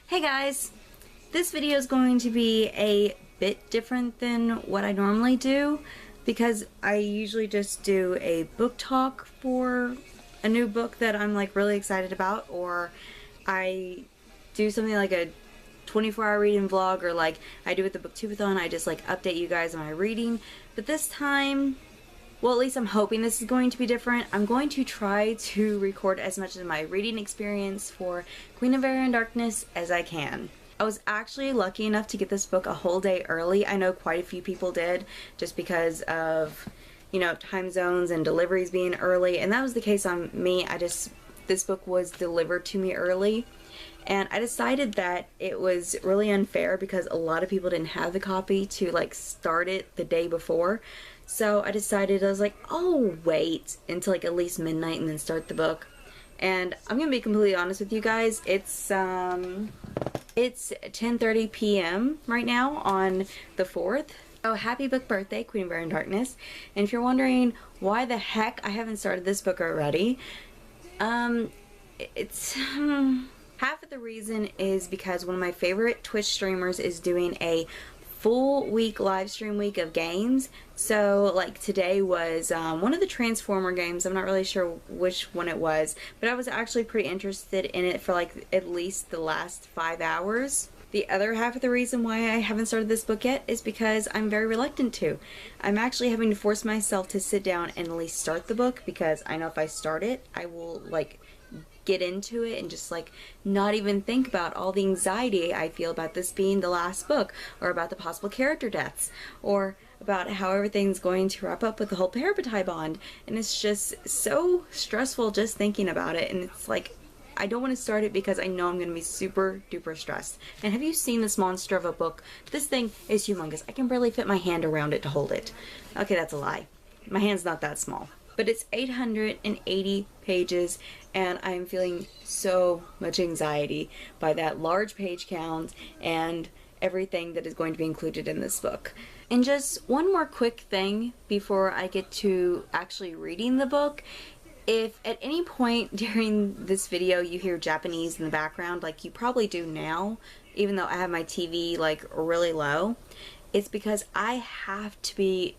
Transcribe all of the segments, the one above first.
Hey guys! This video is going to be a bit different than what I normally do because I usually just do a book talk for a new book that I'm like really excited about, or I do something like a 24-hour reading vlog, or like I do with the Booktubeathon, I just like update you guys on my reading. But this time, well, at least I'm hoping this is going to be different. I'm going to try to record as much of my reading experience for Queen of Air and Darkness as I can. I was actually lucky enough to get this book a whole day early. I know quite a few people did, just because of, you know, time zones and deliveries being early, and that was the case on me. This book was delivered to me early, and I decided that it was really unfair because a lot of people didn't have the copy to like start it the day before. So I decided, I was like, oh, wait until like at least midnight and then start the book. And I'm gonna be completely honest with you guys, it's 10:30 p.m. right now on the 4th. Oh, happy book birthday, Queen of Air and Darkness. And if you're wondering why the heck I haven't started this book already, it's half of the reason is because one of my favorite Twitch streamers is doing a full week live stream week of games. So like today was one of the Transformer games. I'm not really sure which one it was, but I was actually pretty interested in it for like at least the last 5 hours. The other half of the reason why I haven't started this book yet is because I'm very reluctant to. I'm actually having to force myself to sit down and at least start the book, because I know if I start it, I will like get into it and just like not even think about all the anxiety I feel about this being the last book, or about the possible character deaths, or about how everything's going to wrap up with the whole Parabatai bond. And it's just so stressful just thinking about it, and it's like I don't want to start it because I know I'm going to be super duper stressed. And have you seen this monster of a book? This thing is humongous. I can barely fit my hand around it to hold it. Okay, that's a lie. My hand's not that small. But it's 880 pages, and I'm feeling so much anxiety by that large page count and everything that is going to be included in this book. And just one more quick thing before I get to actually reading the book. If at any point during this video you hear Japanese in the background, like you probably do now, even though I have my TV like really low, it's because I have to be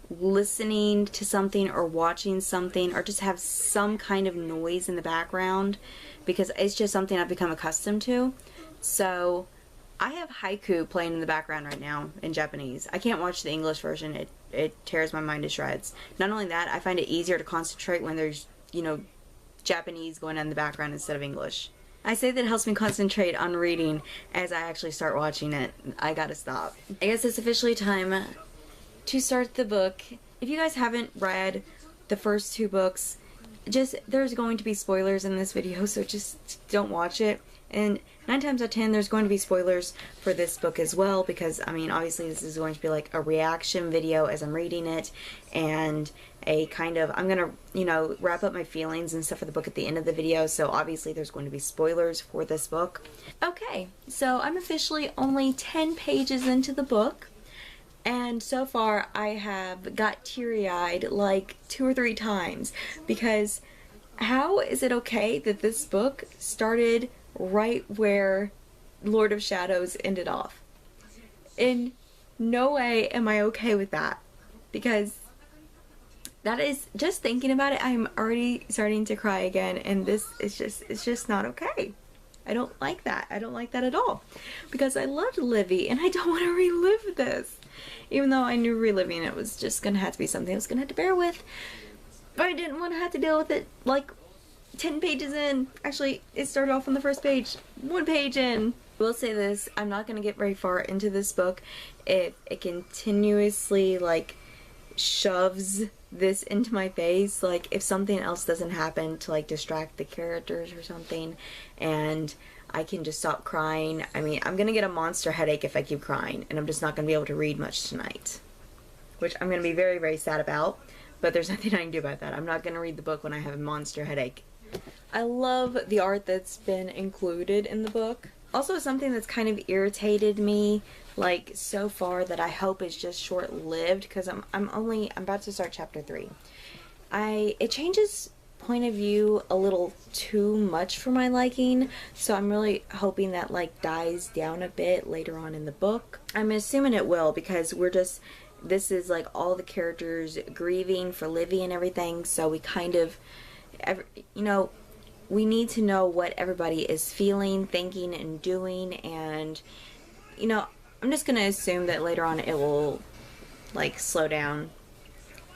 listening to something or watching something, or just have some kind of noise in the background, because it's just something I've become accustomed to. So I have haiku playing in the background right now in Japanese. I can't watch the English version. It tears my mind to shreds. Not only that, I find it easier to concentrate when there's, you know, Japanese going on in the background instead of English. I say that it helps me concentrate on reading as I actually start watching it. I gotta stop. I guess it's officially time to start the book. If you guys haven't read the first two books, there's going to be spoilers in this video, so just don't watch it. And 9 times out of 10 there's going to be spoilers for this book as well, because I mean obviously this is going to be like a reaction video as I'm reading it, and a kind of, I'm gonna, you know, wrap up my feelings and stuff for the book at the end of the video, so obviously there's going to be spoilers for this book. Okay, so I'm officially only 10 pages into the book, and so far I have got teary-eyed like 2 or 3 times, because how is it okay that this book started right where Lord of Shadows ended off? In no way am I okay with that, because that is, just thinking about it, I'm already starting to cry again, and this is just, it's just not okay. I don't like that. I don't like that at all, because I loved Livy and I don't want to relive this. Even though I knew reliving it was just gonna have to be something I was gonna have to bear with, but I didn't want to have to deal with it like 10 pages in. Actually, it started off on the first page, 1 page in. I will say this, I'm not gonna get very far into this book if it continuously like shoves this into my face. Like if something else doesn't happen to like distract the characters or something, and I can just stop crying. I mean, I'm gonna get a monster headache if I keep crying, and I'm just not gonna be able to read much tonight, which I'm gonna be very, very sad about, but there's nothing I can do about that. I'm not gonna read the book when I have a monster headache. I love the art that's been included in the book. Also, something that's kind of irritated me like so far that I hope is just short-lived, because I'm about to start chapter 3. It changes point of view a little too much for my liking, so I'm really hoping that like dies down a bit later on in the book. I'm assuming it will, because this is like all the characters grieving for Livy and everything, so we kind of, we need to know what everybody is feeling, thinking, and doing, and I'm just gonna assume that later on it will like slow down.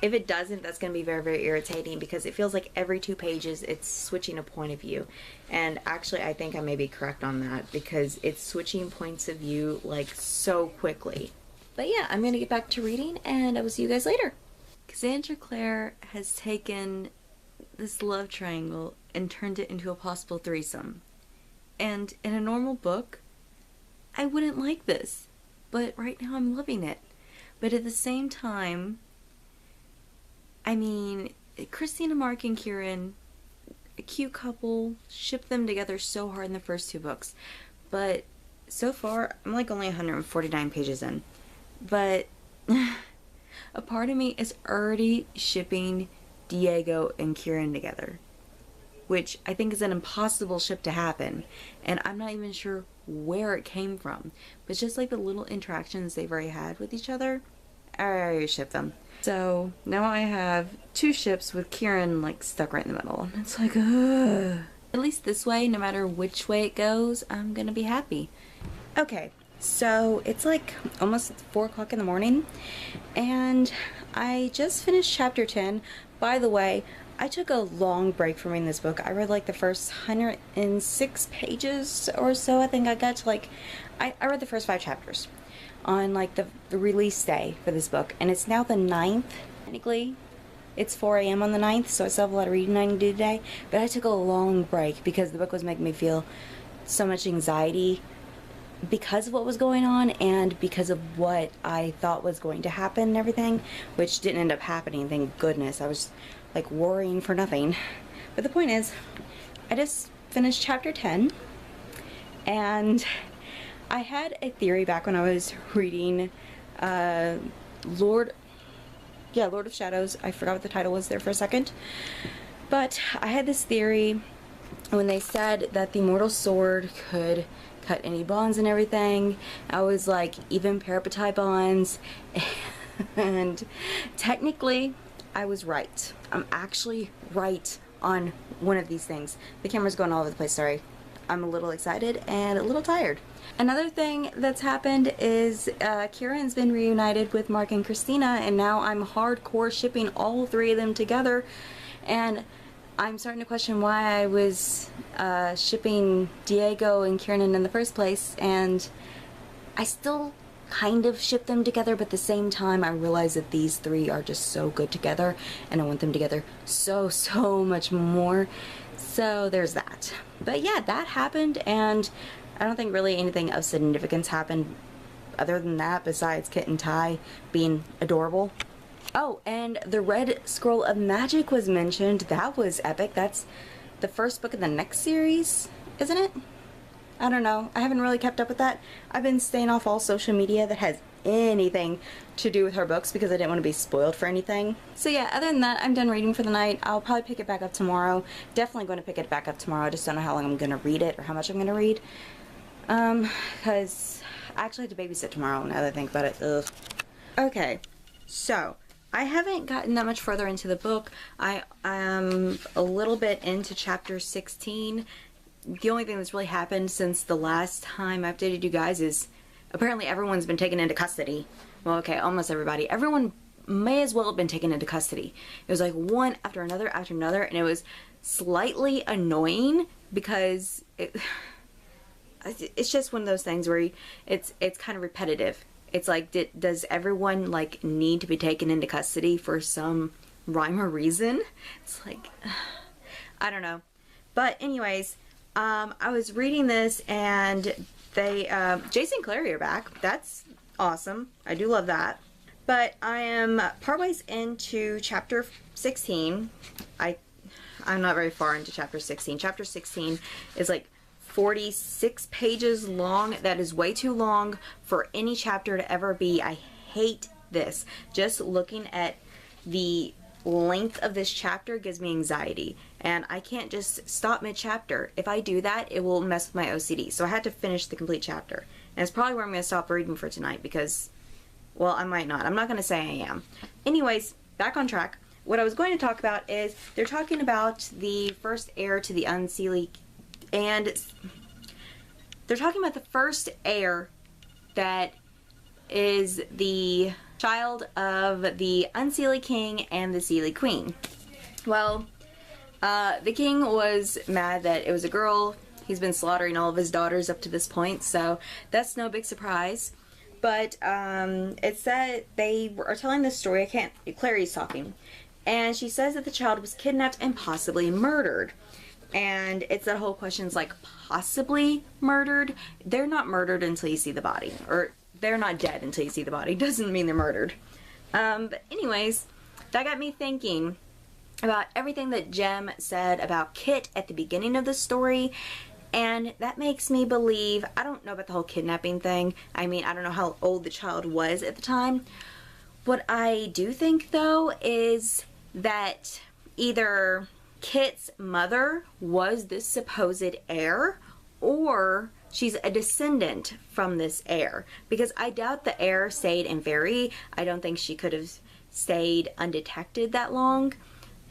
If it doesn't, that's going to be very, very irritating, because it feels like every 2 pages it's switching a point of view. And actually, I think I may be correct on that, because it's switching points of view like so quickly. But yeah, I'm going to get back to reading, and I will see you guys later. Cassandra Clare has taken this love triangle and turned it into a possible threesome. And in a normal book, I wouldn't like this. But right now I'm loving it. But at the same time, I mean, Christina, Mark, and Kieran, a cute couple, shipped them together so hard in the first 2 books. But so far, I'm like only 149 pages in. But a part of me is already shipping Diego and Kieran together, which I think is an impossible ship to happen. And I'm not even sure where it came from. But just like the little interactions they've already had with each other, I already ship them. So now I have 2 ships with Kieran like stuck right in the middle. And it's like, ugh. At least this way, no matter which way it goes, I'm gonna be happy. Okay, so it's like almost 4 o'clock in the morning, and I just finished chapter 10. By the way, I took a long break from reading this book. I read like the first 106 pages or so. I think I got to like, I read the first 5 chapters on like the release day for this book, and it's now the 9th. Technically it's 4 a.m. on the 9th, so I still have a lot of reading I need to do today, but I took a long break because the book was making me feel so much anxiety because of what was going on and because of what I thought was going to happen and everything, which didn't end up happening, thank goodness. I was like worrying for nothing. But the point is, I just finished chapter 10, and I had a theory back when I was reading Lord of Shadows. I forgot what the title was there for a second. But I had this theory when they said that the immortal sword could cut any bonds and everything. I was like, even parapetite bonds. And technically, I was right. I'm actually right on one of these things. The camera's going all over the place, sorry. I'm a little excited and a little tired. Another thing that's happened is Kieran's been reunited with Mark and Christina, and now I'm hardcore shipping all 3 of them together, and I'm starting to question why I was shipping Diego and Kieran in the first place, and I still kind of ship them together, but at the same time I realize that these 3 are just so good together, and I want them together so much more. So there's that. But yeah, that happened, and I don't think really anything of significance happened other than that, besides Kit and Ty being adorable. Oh, and the Red Scroll of Magic was mentioned. That was epic. That's the first book in the next series, isn't it? I don't know. I haven't really kept up with that. I've been staying off all social media that has anything to do with her books because I didn't want to be spoiled for anything. So yeah, other than that, I'm done reading for the night. I'll probably pick it back up tomorrow. Definitely going to pick it back up tomorrow. I just don't know how long I'm going to read it or how much I'm going to read. Because I actually have to babysit tomorrow now that I think about it. Ugh. Okay, so I haven't gotten that much further into the book. I am a little bit into chapter 16. The only thing that's really happened since the last time I updated you guys is apparently everyone's been taken into custody. Well, okay, almost everybody. Everyone may as well have been taken into custody. It was like one after another, and it was slightly annoying because it's just one of those things where it's kind of repetitive. It's like, does everyone like need to be taken into custody for some rhyme or reason? It's like, I don't know. But anyways, I was reading this and they, Jason and Clary are back. That's awesome. I do love that. But I am partways into chapter 16. I'm not very far into chapter 16. Chapter 16 is like 46 pages long. That is way too long for any chapter to ever be. I hate this. Just looking at the length of this chapter gives me anxiety. and I can't just stop mid-chapter. If I do that, it will mess with my OCD. So I had to finish the complete chapter. And it's probably where I'm going to stop reading for tonight because, well, I might not. I'm not going to say I am. Anyways, back on track. What I was going to talk about is they're talking about the first heir to the Unseelie, and they're talking about the first heir that is the child of the Unseelie King and the Seelie Queen. Well, the king was mad that it was a girl. He's been slaughtering all of his daughters up to this point, so that's no big surprise. But it said they are telling this story. Clary's talking, and she says that the child was kidnapped and possibly murdered. And it's that whole question, is like, possibly murdered? They're not murdered until you see the body, or they're not dead until you see the body. Doesn't mean they're murdered. But anyways, that got me thinking about everything that Jem said about Kit at the beginning of the story, and that makes me believe, I don't know about the whole kidnapping thing. I mean, I don't know how old the child was at the time. What I do think, though, is that either Kit's mother was this supposed heir, or she's a descendant from this heir, because I doubt the heir stayed in Fairy. I don't think she could have stayed undetected that long.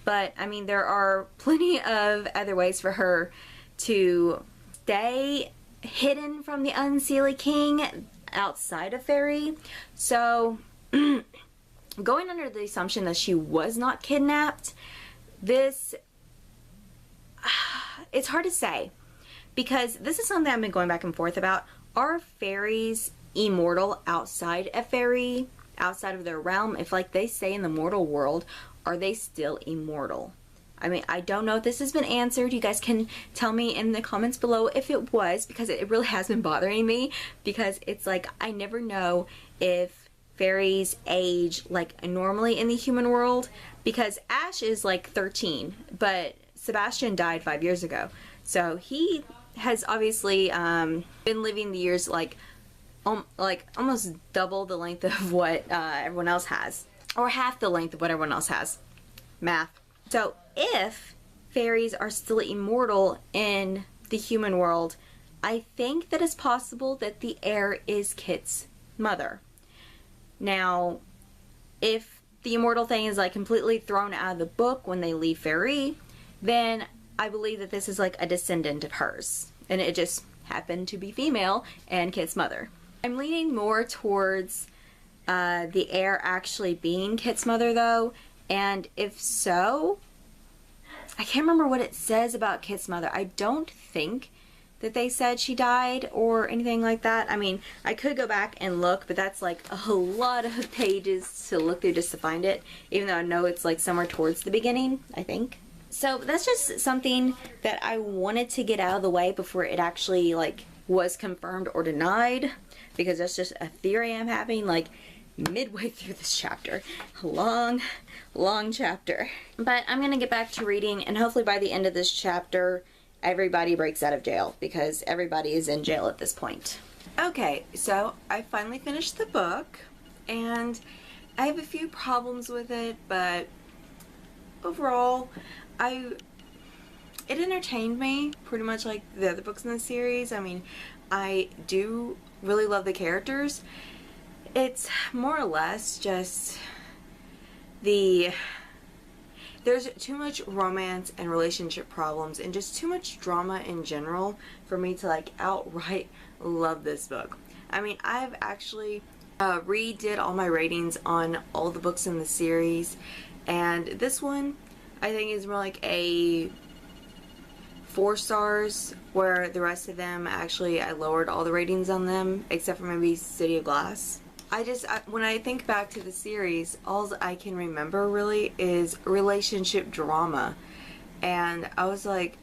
But, I mean, there are plenty of other ways for her to stay hidden from the Unseelie King outside of Fairy. So, going under the assumption that she was not kidnapped, it's hard to say. Because this is something I've been going back and forth about. Are fairies immortal outside of Fairy? Outside of their realm? If, like, they stay in the mortal world, are they still immortal? I mean, I don't know if this has been answered. You guys can tell me in the comments below if it was, because it really has been bothering me. Because it's like, I never know if fairies age like normally in the human world. Because Ash is like 13, but Sebastian died 5 years ago. So he has obviously been living the years like almost double the length of what everyone else has. Or half the length of what everyone else has. Math. So if fairies are still immortal in the human world, I think that it's possible that the heir is Kit's mother. Now, if the immortal thing is like completely thrown out of the book when they leave Fairy, then I believe that this is like a descendant of hers. And it just happened to be female and Kit's mother. I'm leaning more towards the heir actually being Kit's mother, though. And if so, I can't remember what it says about Kit's mother. I don't think that they said she died or anything like that. I mean, I could go back and look, but that's like a lot of pages to look through just to find it. Even though I know it's like somewhere towards the beginning, I think. So that's just something that I wanted to get out of the way before it actually like was confirmed or denied. Because that's just a theory I'm having like midway through this chapter. Long chapter. But I'm going to get back to reading, and hopefully by the end of this chapter, everybody breaks out of jail, because everybody is in jail at this point. Okay, so I finally finished the book, and I have a few problems with it, but overall, it entertained me pretty much like the other books in the series. I mean, I do really love the characters. It's more or less just there's too much romance and relationship problems and just too much drama in general for me to like outright love this book. I mean, I've actually redid all my ratings on all the books in the series, and this one I think is more like a 4 stars, where the rest of them actually I lowered all the ratings on them except for maybe City of Glass. When I think back to the series, all I can remember really is relationship drama. And I was like,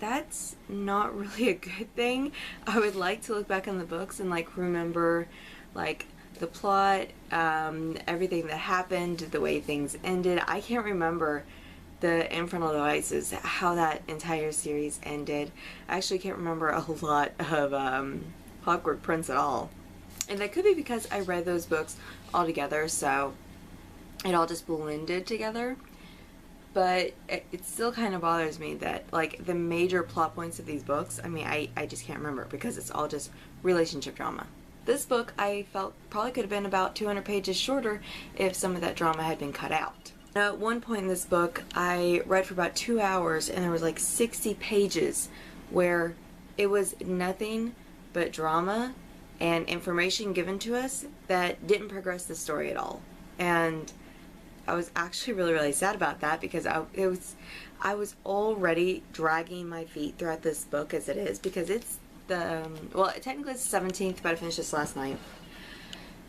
that's not really a good thing. I would like to look back on the books and like remember like the plot, everything that happened, the way things ended. I can't remember the Infernal Devices, how that entire series ended. I actually can't remember a lot of Clockwork Prince at all. And that could be because I read those books all together, so it all just blended together. but it still kind of bothers me that, like, the major plot points of these books, I mean, I just can't remember because it's all just relationship drama. This book, I felt, probably could have been about 200 pages shorter if some of that drama had been cut out. Now, at one point in this book, I read for about 2 hours, and there was like 60 pages where it was nothing but drama and information given to us that didn't progress the story at all. And I was actually really, really sad about that because I was already dragging my feet throughout this book as it is, because it's well, technically it's the 17th, but I finished this last night.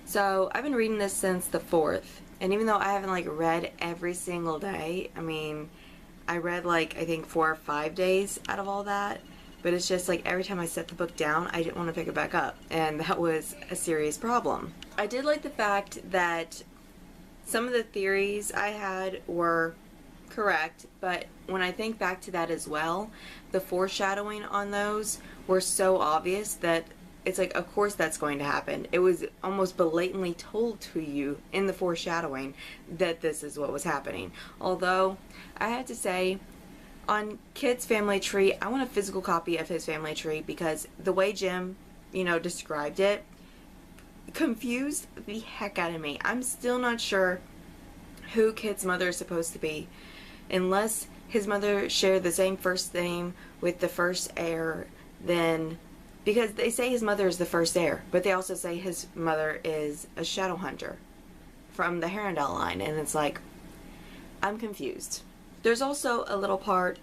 So I've been reading this since the 4th, and even though I haven't like read every single day, I mean, I read like I think 4 or 5 days out of all that, but it's just like every time I set the book down, I didn't want to pick it back up, and that was a serious problem. I did like the fact that some of the theories I had were correct, but when I think back to that as well, the foreshadowing on those were so obvious that it's like, of course that's going to happen. It was almost blatantly told to you in the foreshadowing that this is what was happening. Although, I have to say, on Kit's family tree, I want a physical copy of his family tree because the way Jim, you know, described it confused the heck out of me. I'm still not sure who Kit's mother is supposed to be, unless his mother shared the same first name with the first heir. Then, because they say his mother is the first heir, but they also say his mother is a shadow hunter from the Herondale line, and it's like, I'm confused. There's also a little part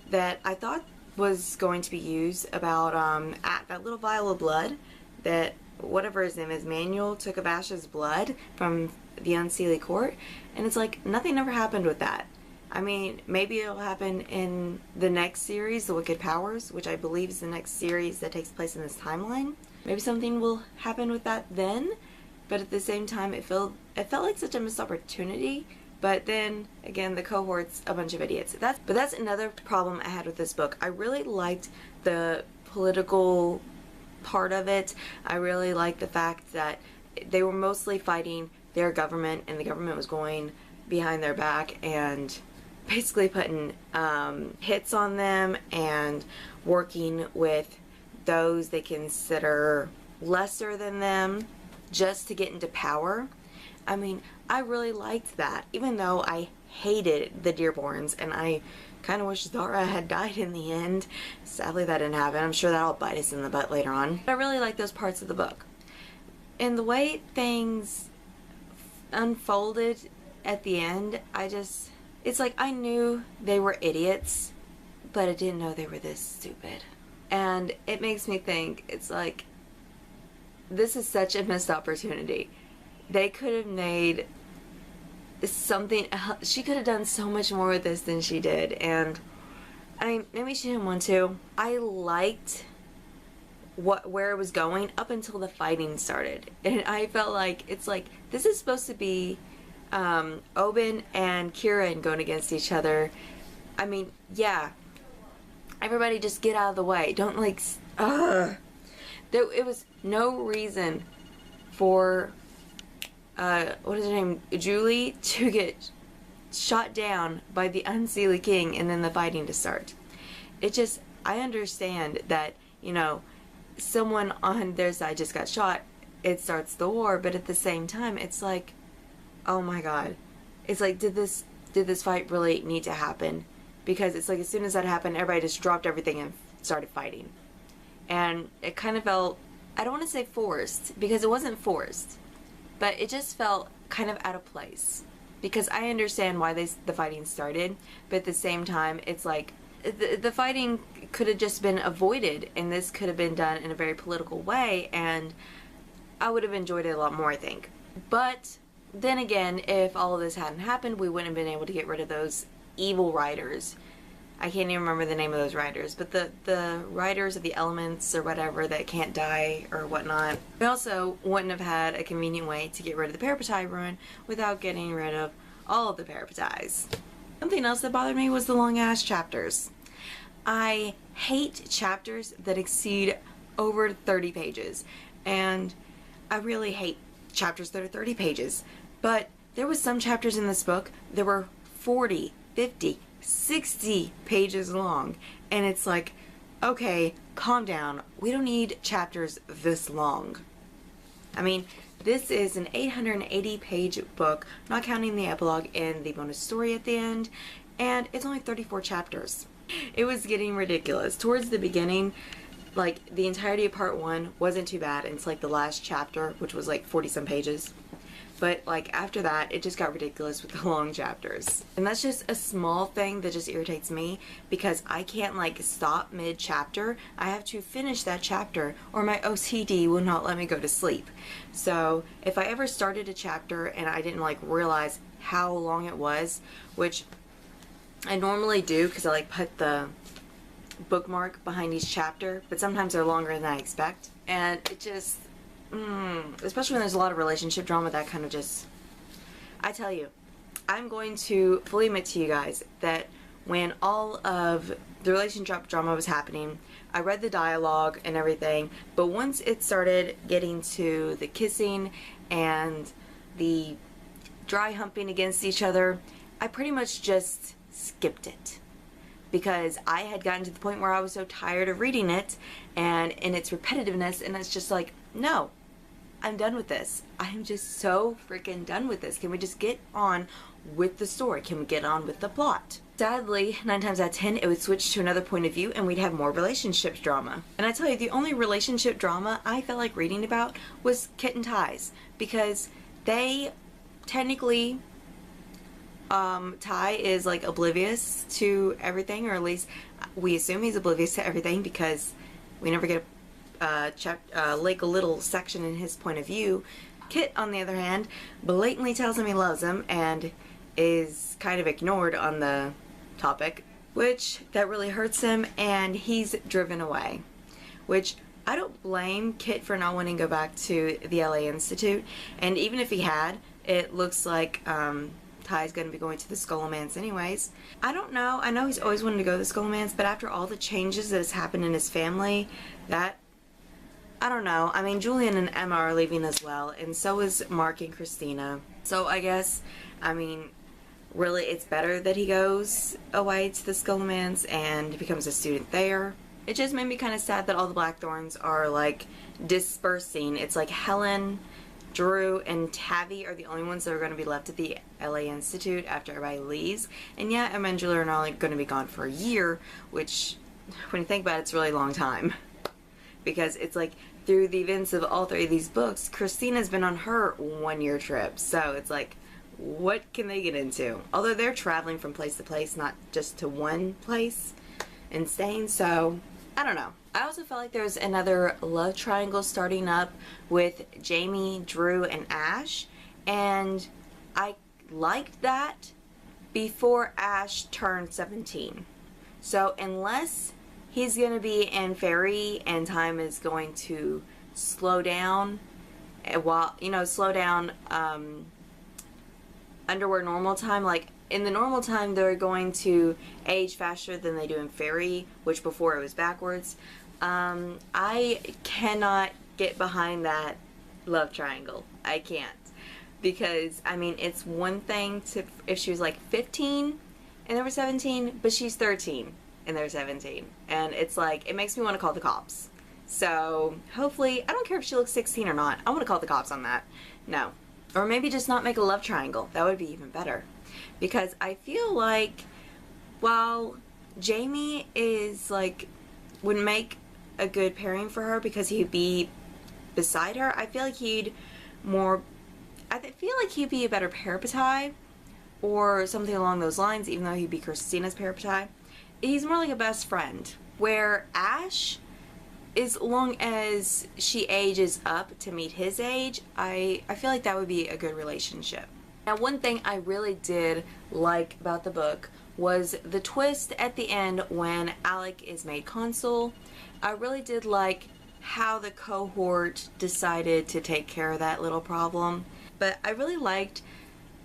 that I thought was going to be used about that little vial of blood that whatever his name is, Manuel, took of Ash's blood from the Unseelie Court, and it's like nothing ever happened with that. I mean, maybe it'll happen in the next series, The Wicked Powers, which I believe is the next series that takes place in this timeline. Maybe something will happen with that then, but at the same time, it felt like such a missed opportunity. But then again, the cohort's a bunch of idiots. But that's another problem I had with this book. I really liked the political part of it. I really liked the fact that they were mostly fighting their government, and the government was going behind their back and basically putting hits on them and working with those they consider lesser than them just to get into power. I mean, I really liked that, even though I hated the Dearborns, and I kind of wish Zara had died in the end. Sadly, that didn't happen. I'm sure that'll bite us in the butt later on. But I really like those parts of the book. And the way things unfolded at the end, it's like I knew they were idiots, but I didn't know they were this stupid. And it makes me think, it's like, this is such a missed opportunity. They could have made something else. She could have done so much more with this than she did, and I mean, maybe she didn't want to. I liked where it was going up until the fighting started, and I felt like it's like this is supposed to be Oben and Kieran going against each other. I mean, yeah, everybody just get out of the way. Don't like it was no reason for what is her name, Julie, to get shot down by the Unseelie King and then the fighting to start. It just, I understand that, you know, someone on their side just got shot, it starts the war, but at the same time, it's like, oh my god. It's like, did this fight really need to happen? Because it's like, as soon as that happened, everybody just dropped everything and started fighting. And it kind of felt, I don't want to say forced, because it wasn't forced, but it just felt kind of out of place. Because I understand why the fighting started, but at the same time, it's like, the fighting could have just been avoided, and this could have been done in a very political way, and I would have enjoyed it a lot more, I think. But then again, if all of this hadn't happened, we wouldn't have been able to get rid of those evil riders. I can't even remember the name of those riders, but the riders of the elements or whatever that can't die or whatnot. We also wouldn't have had a convenient way to get rid of the Parapatai ruin without getting rid of all of the Parapatais. Something else that bothered me was the long ass chapters. I hate chapters that exceed over 30 pages, and I really hate chapters that are 30 pages, but there was some chapters in this book that were 40, 50, 60 pages long. And it's like, okay, calm down. We don't need chapters this long. I mean, this is an 880-page book, not counting the epilogue and the bonus story at the end, and it's only 34 chapters. It was getting ridiculous. Towards the beginning, like, the entirety of part 1 wasn't too bad. It's like the last chapter, which was like 40-some pages. But like after that, it just got ridiculous with the long chapters. And that's just a small thing that just irritates me, because I can't like stop mid-chapter. I have to finish that chapter or my OCD will not let me go to sleep. So if I ever started a chapter and I didn't like realize how long it was, which I normally do because I like put the bookmark behind each chapter, but sometimes they're longer than I expect. And it just... especially when there's a lot of relationship drama, that kind of just... I tell you, I'm going to fully admit to you guys that when all of the relationship drama was happening, I read the dialogue and everything, but once it started getting to the kissing and the dry humping against each other, I pretty much just skipped it. Because I had gotten to the point where I was so tired of reading it and in its repetitiveness, and it's just like, no, I'm done with this. I am just so freaking done with this. Can we just get on with the story? Can we get on with the plot? Sadly, 9 times out of 10, it would switch to another point of view and we'd have more relationship drama. And I tell you, the only relationship drama I felt like reading about was Kit and Ty's, because they technically... Ty is like oblivious to everything, or at least we assume he's oblivious to everything because we never get like a little section in his point of view. Kit, on the other hand, blatantly tells him he loves him and is kind of ignored on the topic, which that really hurts him, and he's driven away. Which I don't blame Kit for not wanting to go back to the LA Institute, and even if he had, it looks like Ty's going to be going to the Scholomance anyways. I don't know. I know he's always wanted to go to the Scholomance, but after all the changes that has happened in his family, that... I don't know. I mean, Julian and Emma are leaving as well, and so is Mark and Christina. So I guess, I mean, really it's better that he goes away to the Scholomance and becomes a student there. It just made me kind of sad that all the Blackthorns are, like, dispersing. It's like Helen, Drew, and Tavi are the only ones that are going to be left at the LA Institute after everybody leaves. And yeah, Emma and Julia are not going to be gone for a year, which, when you think about it, it's a really long time. Because it's like, through the events of all 3 of these books, Christina's been on her 1-year trip. So it's like, what can they get into? Although they're traveling from place to place, not just to one place and staying, so I don't know. I also felt like there was another love triangle starting up with Jamie, Drew, and Ash, and I liked that before Ash turned 17. So unless he's going to be in Fairy and time is going to slow down, while, you know, slow down Underwear normal time, like in the normal time they're going to age faster than they do in Fairy, which before it was backwards. I cannot get behind that love triangle. I can't. Because, I mean, it's one thing to if she was like 15 and they were 17, but she's 13 and they're 17. And it's like, it makes me want to call the cops. So, hopefully, I don't care if she looks 16 or not. I want to call the cops on that. No. Or maybe just not make a love triangle. That would be even better. Because I feel like, while Jamie is like, would make a good pairing for her because he'd be beside her, I feel like he'd more, I feel like he'd be a better parapetai or something along those lines, even though he'd be Christina's parapetai. He's more like a best friend, where Ash, as long as she ages up to meet his age, I feel like that would be a good relationship. Now, one thing I really did like about the book was the twist at the end when Alec is made consul. I really did like how the cohort decided to take care of that little problem. But I really liked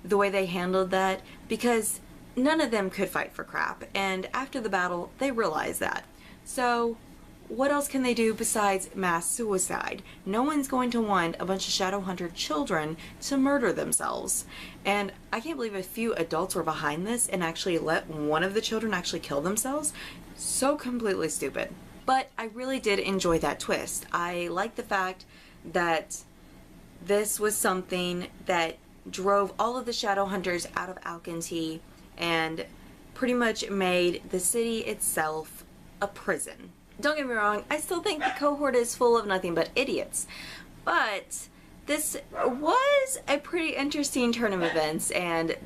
the way they handled that because none of them could fight for crap. And after the battle, they realized that. So what else can they do besides mass suicide? No one's going to want a bunch of Shadowhunter children to murder themselves. And I can't believe a few adults were behind this and actually let one of the children actually kill themselves. So completely stupid. But I really did enjoy that twist. I like the fact that this was something that drove all of the Shadowhunters out of Alcantee and pretty much made the city itself a prison. Don't get me wrong, I still think the cohort is full of nothing but idiots, but this was a pretty interesting turn of events, and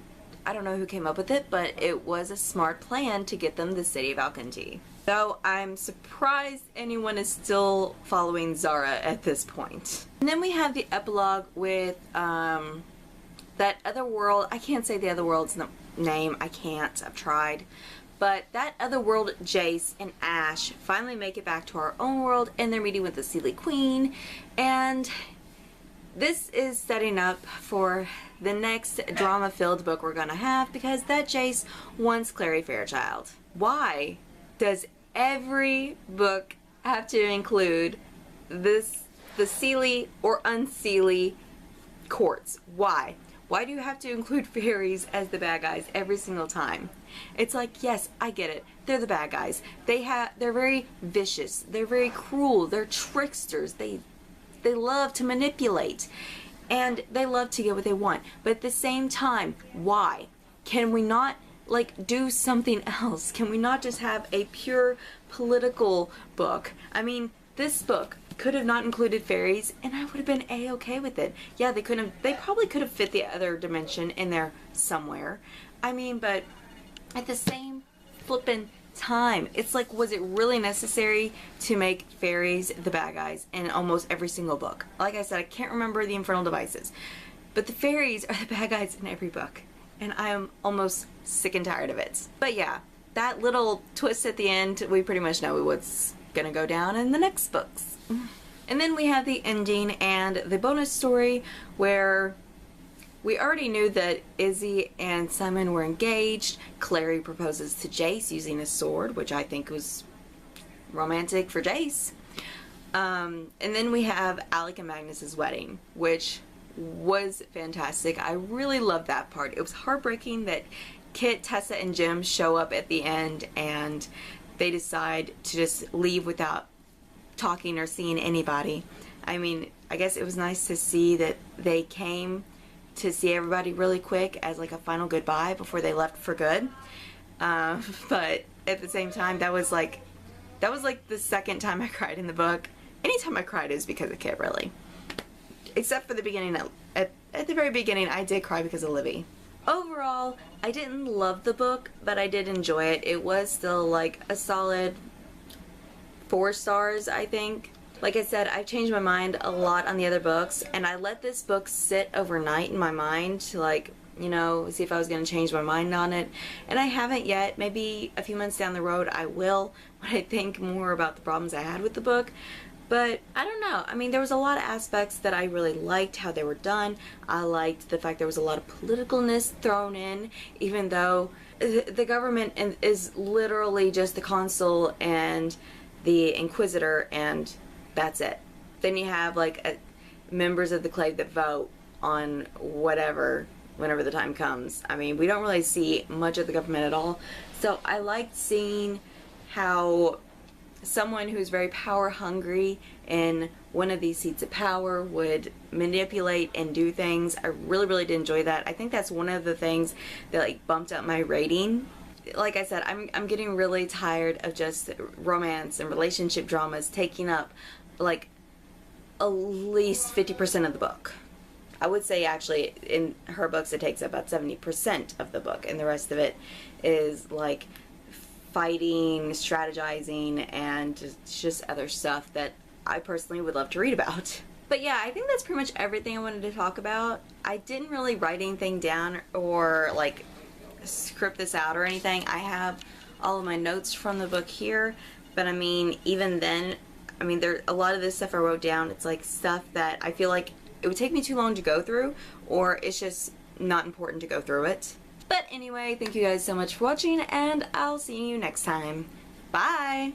I don't know who came up with it, but it was a smart plan to get them the city of Alcantee. Though I'm surprised anyone is still following Zara at this point. And then we have the epilogue with that other world. I can't say the other world's name. I can't. I've tried. But that other world, Jace and Ash finally make it back to our own world, and they're meeting with the Seelie Queen. And this is setting up for the next drama-filled book we're gonna have, because that Jace wants Clary Fairchild. Why does every book have to include the Seelie or unseelie courts? Why? Why do you have to include fairies as the bad guys every single time? It's like, yes, I get it. They're the bad guys. They're very vicious. They're very cruel. They're tricksters. They love to manipulate. And they love to get what they want. But at the same time, why? Can we not do something else? Can we not just have a pure political book? I mean, this book could have not included fairies, and I would have been a-okay with it. Yeah, they probably could have fit the other dimension in there somewhere. I mean, but at the same flippin' time, it's like, was it really necessary to make fairies the bad guys in almost every single book? Like I said, I can't remember the Infernal Devices, but the fairies are the bad guys in every book, and I am almost sick and tired of it. But yeah, that little twist at the end, we pretty much know what's gonna go down in the next books. And then we have the ending and the bonus story, where we already knew that Izzy and Simon were engaged. Clary proposes to Jace using a sword, which I think was romantic for Jace. And then we have Alec and Magnus's wedding, which was fantastic. I really loved that part. It was heartbreaking that Kit, Tessa, and Jim show up at the end and they decide to just leave without talking or seeing anybody. I mean, I guess it was nice to see that they came to see everybody really quick as like a final goodbye before they left for good. But at the same time, that was like the second time I cried in the book. Anytime I cried is because of Kit, really. Except for the beginning. At the very beginning, I did cry because of Livy. Overall, I didn't love the book, but I did enjoy it. It was still like a solid 4 stars, I think. Like I said, I've changed my mind a lot on the other books, and I let this book sit overnight in my mind to, like, you know, see if I was going to change my mind on it. And I haven't yet. Maybe a few months down the road I will, when I think more about the problems I had with the book. But I don't know. I mean, there was a lot of aspects that I really liked how they were done. I liked the fact there was a lot of politicalness thrown in, even though the government is literally just the consul and the Inquisitor, and that's it. Then you have like members of the Clave that vote on whatever, whenever the time comes. I mean, we don't really see much of the government at all. So I liked seeing how someone who's very power hungry in one of these seats of power would manipulate and do things. I really did enjoy that. I think that's one of the things that like bumped up my rating. Like I said, I'm getting really tired of just romance and relationship dramas taking up like at least 50% of the book. I would say actually in her books it takes about 70% of the book, and the rest of it is like fighting, strategizing, and just other stuff that I personally would love to read about. But yeah, I think that's pretty much everything I wanted to talk about. I didn't really write anything down or like script this out or anything. I have all of my notes from the book here, but I mean, even then, I mean, there a lot of this stuff I wrote down, it's like stuff that I feel like it would take me too long to go through, or it's just not important to go through it. But anyway, thank you guys so much for watching, and I'll see you next time. Bye!